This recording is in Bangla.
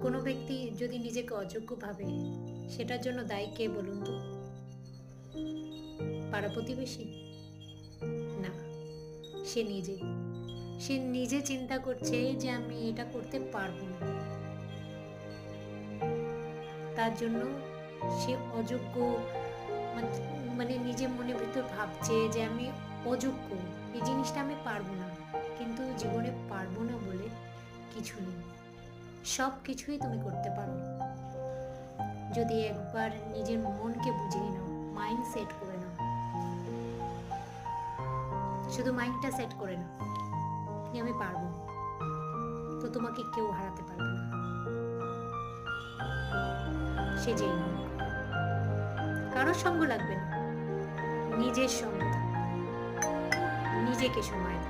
কোনো ব্যক্তি যদি নিজেকে অযোগ্য ভাবে, সেটার জন্য দায়ী কে বলুন তো? পাড়া প্রতিবেশী? না, সে নিজে। সে নিজে চিন্তা করছে যে আমি এটা করতে পারবো না, তার জন্য সে অযোগ্য, মানে নিজে মনে ভিতর ভাবছে যে আমি অযোগ্য, এই জিনিসটা আমি পারবো না। কিন্তু জীবনে পারবো না বলে কিছু নেই, সব কিছুই তুমি করতে পারো যদি একবার নিজের মনকে বুঝিয়ে নাও, মাইন্ড সেট করে নাও। শুধু মাইন্ডটা সেট করে নাও যে আমি পারবো, তো তোমাকে কেউ হারাতে পারবে না, সে যেই হোক। কারোর সঙ্গ লাগবে না, নিজের সঙ্গ, নিজেকে সময় দাও।